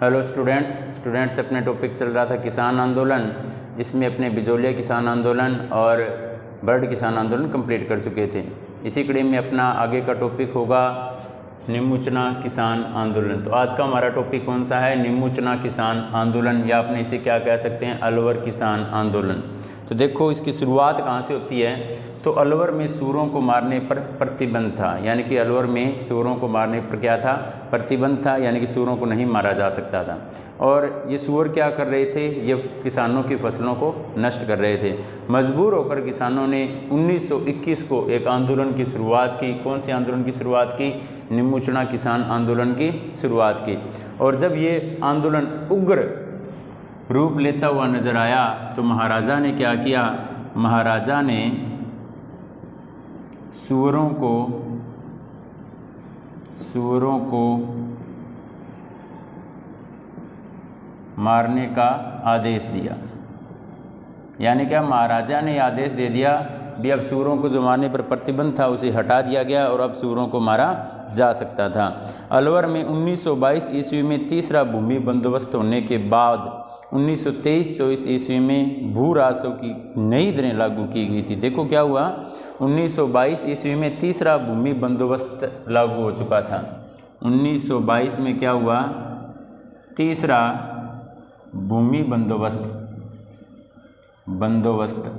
Hello students अपने topic चल रहा था किसान आंदोलन, जिसमें अपने बिजोलिया किसान आंदोलन और बर्ड किसान आंदोलन कंप्लीट कर चुके थे। इसी कड़ी में अपना आगे का टॉपिक होगा निमुचना किसान आंदोलन। तो आज का हमारा टॉपिक कौन सा है? निमुचना किसान आंदोलन, या अपने इसे क्या कह सकते हैं, अलवर किसान आंदोलन। तो देखो इसकी शुरुआत कहाँ से होती है? तो अलवर में सूरों को मारने पर प्रतिबंध था, यानी कि अलवर में सूरों को मारने पर क्या था? प्रतिबंध था, यानी कि सूरों को नहीं मारा जा सकता था। और ये सूअर क्या कर रहे थे? ये किसानों की फसलों को नष्ट कर रहे थे। मजबूर होकर किसानों ने 1921 को एक आंदोलन की शुरुआत की। कौन से आंदोलन की शुरुआत की? निमुचना किसान आंदोलन की शुरुआत की। और जब ये आंदोलन उग्र रूप लेता हुआ नजर आया तो महाराजा ने क्या किया? महाराजा ने सूअरों को मारने का आदेश दिया। यानी क्या? महाराजा ने आदेश दे दिया भी अब सूअरों को जो मारने पर प्रतिबंध था उसे हटा दिया गया और अब सूअरों को मारा जा सकता था। अलवर में 1922 ईस्वी में तीसरा भूमि बंदोबस्त होने के बाद 1923-24 ईस्वी में भू राजस्व की नई दरें लागू की गई थी। देखो क्या हुआ? 1922 ईस्वी में तीसरा भूमि बंदोबस्त लागू हो चुका था। 1922 में क्या हुआ? तीसरा भूमि बंदोबस्त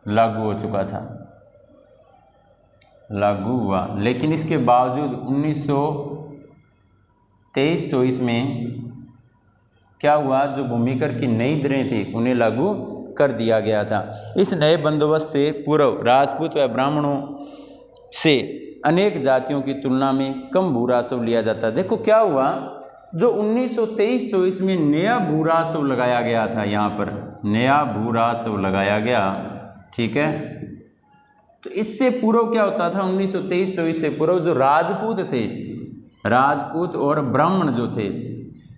लागू हो चुका था, लागू हुआ। लेकिन इसके बावजूद 1923-24 में क्या हुआ? जो भूमिकर की नई दरें थी उन्हें लागू कर दिया गया था। इस नए बंदोबस्त से पूर्व राजपूत व ब्राह्मणों से अनेक जातियों की तुलना में कम भू राजस्व लिया जाता। देखो क्या हुआ? जो 1923-24 में नया भू राजस्व लगाया गया था, यहाँ पर नया भू राजस्व लगाया गया, ठीक है। तो इससे पूर्व क्या होता था? 1923-24 से पूर्व जो राजपूत थे, राजपूत और ब्राह्मण जो थे,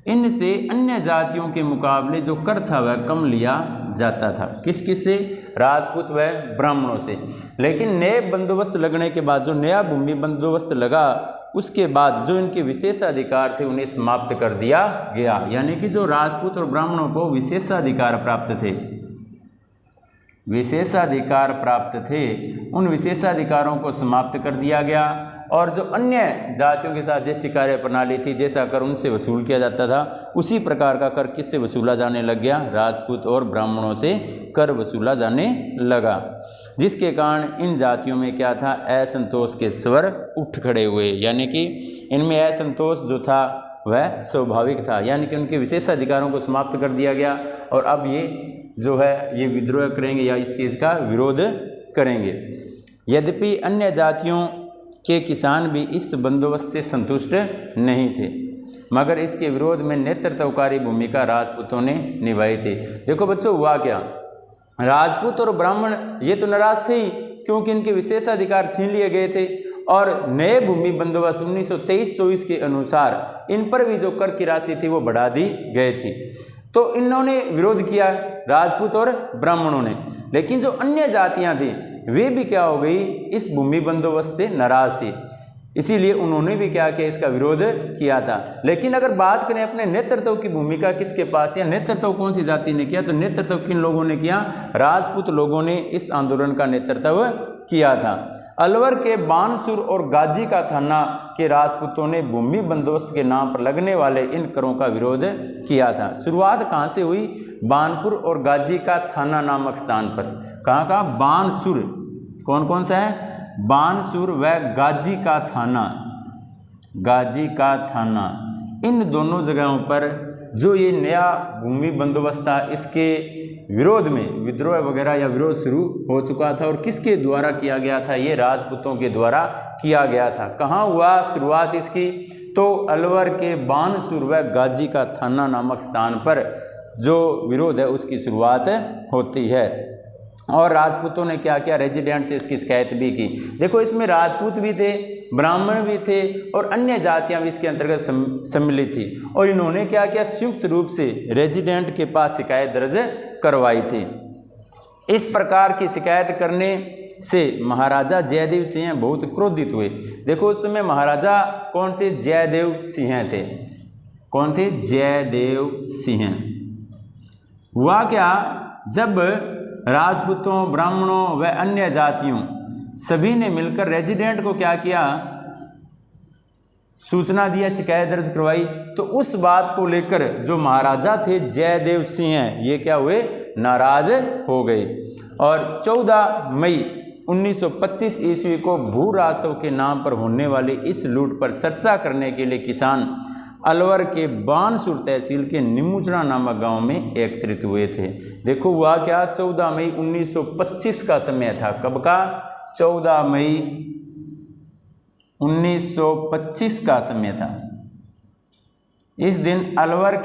इनसे अन्य जातियों के मुकाबले जो कर था वह कम लिया जाता था। किस से? राजपूत व ब्राह्मणों से। लेकिन नए बंदोबस्त लगने के बाद, जो नया भूमि बंदोबस्त लगा, उसके बाद जो इनके विशेषाधिकार थे उन्हें समाप्त कर दिया गया। यानी कि जो राजपूत और ब्राह्मणों को विशेषाधिकार प्राप्त थे, उन विशेषाधिकारों को समाप्त कर दिया गया। और जो अन्य जातियों के साथ जैसी कार्य प्रणाली थी, जैसा कर उनसे वसूल किया जाता था, उसी प्रकार का कर किससे वसूला जाने लग गया? राजपूत और ब्राह्मणों से कर वसूला जाने लगा, जिसके कारण इन जातियों में क्या था? असंतोष के स्वर उठ खड़े हुए। यानी कि इनमें असंतोष जो था वह स्वाभाविक था, यानी कि उनके विशेषाधिकारों को समाप्त कर दिया गया और अब ये जो है ये विद्रोह करेंगे या इस चीज़ का विरोध करेंगे। यद्यपि अन्य जातियों के किसान भी इस बंदोबस्त से संतुष्ट नहीं थे, मगर इसके विरोध में नेतृत्वकारी भूमिका राजपूतों ने निभाई थी। देखो बच्चों, हुआ क्या? राजपूत और ब्राह्मण ये तो नाराज थे ही, क्योंकि इनके विशेषाधिकार छीन लिए गए थे और नए भूमि बंदोबस्त 1923-24 के अनुसार इन पर भी जो कर की राशि थी वो बढ़ा दी गई थी। तो इन्होंने विरोध किया, राजपूत और ब्राह्मणों ने। लेकिन जो अन्य जातियां थी वे भी क्या हो गई? इस भूमि बंदोबस्त से नाराज थी, इसीलिए उन्होंने भी क्या किया? इसका विरोध किया था। लेकिन अगर बात करें अपने नेतृत्व की भूमिका किसके पास थी? नेतृत्व कौन सी जाति ने किया? तो नेतृत्व किन लोगों ने किया? राजपूत लोगों ने इस आंदोलन का नेतृत्व किया था। अलवर के बानसूर और गाजी का थाना के राजपूतों ने भूमि बंदोबस्त के नाम पर लगने वाले इन करों का विरोध किया था। शुरुआत कहाँ से हुई? बानपुर और गाजी का थाना नामक स्थान पर। कहाँ का? बानसूर। कौन कौन सा है? बानसूर व गाजी का थाना। इन दोनों जगहों पर जो ये नया भूमि बंदोबस्त था, इसके विरोध में विद्रोह वगैरह या विरोध शुरू हो चुका था। और किसके द्वारा किया गया था? ये राजपूतों के द्वारा किया गया था। कहाँ हुआ शुरुआत इसकी? तो अलवर के बानसूर व गाजी का थाना नामक स्थान पर जो विरोध है उसकी शुरुआत होती है। और राजपूतों ने क्या किया? रेजिडेंट से इसकी शिकायत भी की। देखो इसमें राजपूत भी थे, ब्राह्मण भी थे और अन्य जातियां भी इसके अंतर्गत सम्मिलित थी। और इन्होंने क्या किया? संयुक्त रूप से रेजिडेंट के पास शिकायत दर्ज करवाई थी। इस प्रकार की शिकायत करने से महाराजा जयदेव सिंह बहुत क्रोधित हुए। देखो उस समय महाराजा कौन थे? जयदेव सिंह थे। कौन थे? जयदेव सिंह। हुआ क्या, जब राजपूतों, ब्राह्मणों व अन्य जातियों सभी ने मिलकर रेजिडेंट को क्या किया, सूचना दिया, शिकायत दर्ज करवाई, तो उस बात को लेकर जो महाराजा थे जयदेव सिंह, ये क्या हुए, नाराज हो गए। और 14 मई 1925 ईस्वी को भू राजस्व के नाम पर होने वाली इस लूट पर चर्चा करने के लिए किसान अलवर के बानसूर तहसील के निमुचना नामक गांव में एकत्रित हुए थे। देखो हुआ क्या, 14 मई 1925 का समय था। कब का? 14 मई 1925 का समय था। इस दिन अलवर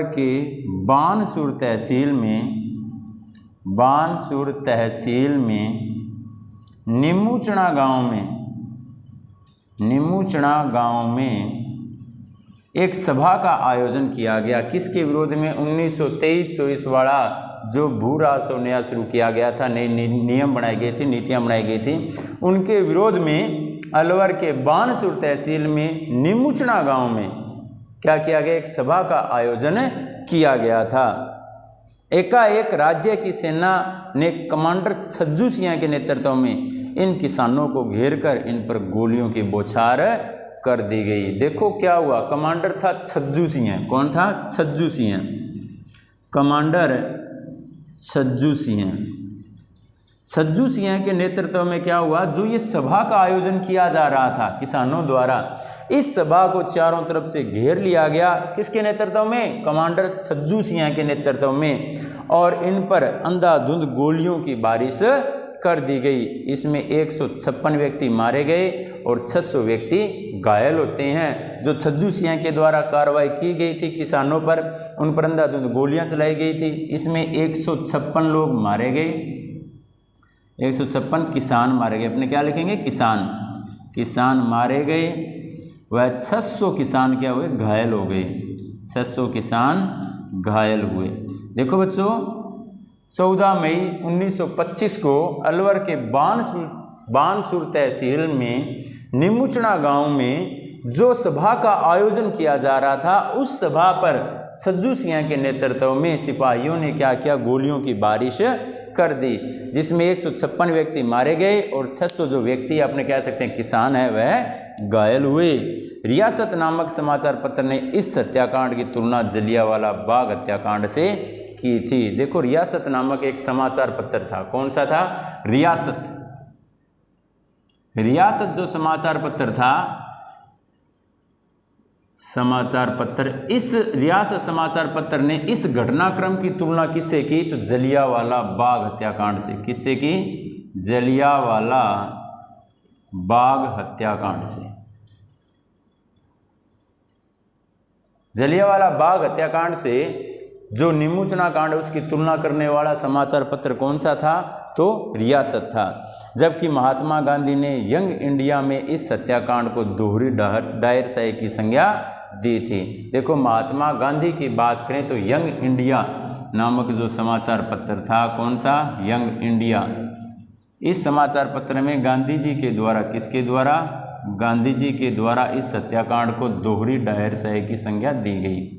के बानसूर तहसील में निमुचना गांव में एक सभा का आयोजन किया गया। किसके विरोध में? 1923-24 वाला जो भू राजस्व नया शुरू किया गया था, नए नियम बनाए गए थे, नीतियां बनाई गई थी, उनके विरोध में अलवर के बानसूर तहसील में निमुचना गांव में क्या किया गया, एक सभा का आयोजन किया गया था। एकाएक राज्य की सेना ने कमांडर छज्जू सिंह के नेतृत्व में इन किसानों को घेरकर इन पर गोलियों की बौछार कर दी गई। देखो क्या हुआ, कमांडर था छज्जू सिंह। कौन था? छज्जू सिंह, कमांडर छज्जू सिंह के नेतृत्व में क्या हुआ, जो ये सभा का आयोजन किया जा रहा था किसानों द्वारा, इस सभा को चारों तरफ से घेर लिया गया। किसके नेतृत्व में? कमांडर छज्जू सिंह के नेतृत्व में, और इन पर अंधाधुंध गोलियों की बारिश कर दी गई। इसमें 156 व्यक्ति मारे गए और 600 व्यक्ति घायल होते हैं। जो छज्जू सिंह के द्वारा कार्रवाई की गई थी किसानों पर, उन पर अंधाधुंध गोलियां चलाई गई थी। इसमें 156 लोग मारे गए, 156 किसान मारे गए। अपने क्या लिखेंगे? किसान मारे गए, वह 600 किसान क्या हुए? घायल हो गए। 600 किसान घायल हुए। देखो बच्चों, 14 मई 1925 को अलवर के बानसूर तहसील में निमुचना गांव में जो सभा का आयोजन किया जा रहा था, उस सभा पर छज्जू सिंह के नेतृत्व में सिपाहियों ने क्या किया, गोलियों की बारिश कर दी, जिसमें 156 व्यक्ति मारे गए और 600 जो व्यक्ति अपने कह सकते हैं किसान है वह घायल हुए। रियासत नामक समाचार पत्र ने इस हत्याकांड की तुलना जलियांवाला बाग हत्याकांड से की थी। देखो, रियासत नामक एक समाचार पत्र था। कौन सा था? रियासत जो समाचार पत्र था, इस रियासत समाचार पत्र ने इस घटनाक्रम की तुलना किससे की? तो जलियांवाला बाग हत्याकांड से। किससे की? जलियांवाला बाग हत्याकांड से। जलियांवाला बाग हत्याकांड से जो निमुचना कांड है उसकी तुलना करने वाला समाचार पत्र कौन सा था? तो रियासत था। जबकि महात्मा गांधी ने यंग इंडिया में इस हत्याकांड को दोहरी डायरशाही की संज्ञा दी थी। देखो, महात्मा गांधी की बात करें तो यंग इंडिया नामक जो समाचार पत्र था, कौन सा? Young India. इस समाचार पत्र में गांधी जी के द्वारा, किसके द्वारा? गांधी जी के द्वारा इस हत्याकांड को दोहरी डायरशाही की संज्ञा दी गई।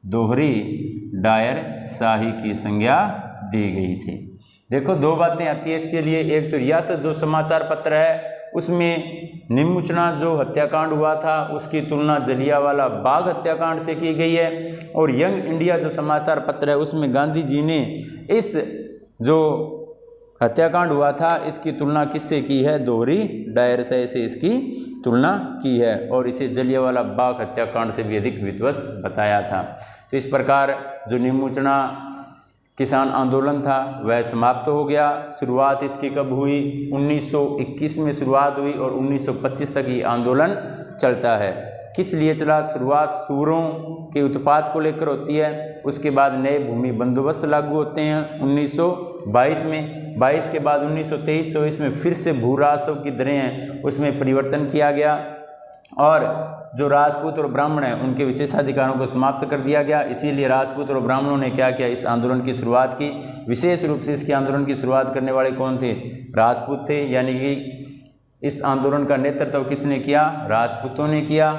दोहरी डायरशाही की संज्ञा दी गई थी। देखो, दो बातें आती है इसके लिए। एक तो रियासत जो समाचार पत्र है उसमें निमुचना जो हत्याकांड हुआ था उसकी तुलना जलियांवाला बाग हत्याकांड से की गई है, और यंग इंडिया जो समाचार पत्र है उसमें गांधी जी ने इस जो हत्याकांड हुआ था इसकी तुलना किससे की है? दोहरी डायरशाही से इसकी तुलना की है, और इसे जलियांवाला बाग हत्याकांड से भी अधिक विध्वंस बताया था। तो इस प्रकार जो निमुचना किसान आंदोलन था वह समाप्त हो गया। शुरुआत इसकी कब हुई? 1921 में शुरुआत हुई और 1925 तक ये आंदोलन चलता है। किस लिए चला? शुरुआत सूरों के उत्पात को लेकर होती है। उसके बाद नए भूमि बंदोबस्त लागू होते हैं 1922 में। 22 के बाद 1923-24 में फिर से भू राजस्व की दरें हैं उसमें परिवर्तन किया गया, और जो राजपूत और ब्राह्मण हैं उनके विशेषाधिकारों को समाप्त कर दिया गया। इसीलिए राजपूत और ब्राह्मणों ने क्या किया? इस आंदोलन की शुरुआत की। विशेष रूप से इसके आंदोलन की शुरुआत करने वाले कौन थे? राजपूत थे, यानी कि इस आंदोलन का नेतृत्व किसने किया? राजपूतों ने किया।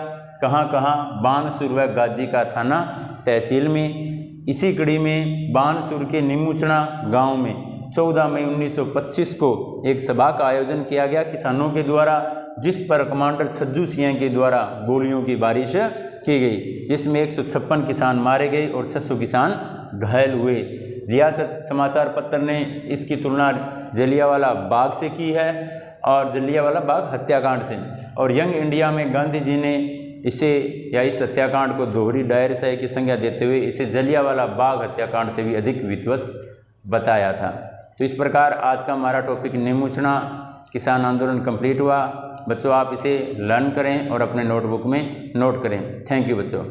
कहाँ कहाँ, बानसूर व गाजी का थाना तहसील में। इसी कड़ी में बानसूर के निमुचना गांव में 14 मई 1925 को एक सभा का आयोजन किया गया किसानों के द्वारा, जिस पर कमांडर छज्जू सिंह के द्वारा गोलियों की बारिश की गई, जिसमें 156 किसान मारे गए और 600 किसान घायल हुए। रियासत समाचार पत्र ने इसकी तुलना जलियांवाला बाग से की है और जलियांवाला बाग हत्याकांड से, और यंग इंडिया में गांधी जी ने इसे या इस हत्याकांड को दोहरी डायर शाही की संज्ञा देते हुए इसे जलियांवाला बाग हत्याकांड से भी अधिक विध्वंस बताया था। तो इस प्रकार आज का हमारा टॉपिक निमुचना किसान आंदोलन कंप्लीट हुआ। बच्चों आप इसे लर्न करें और अपने नोटबुक में नोट करें। थैंक यू बच्चों।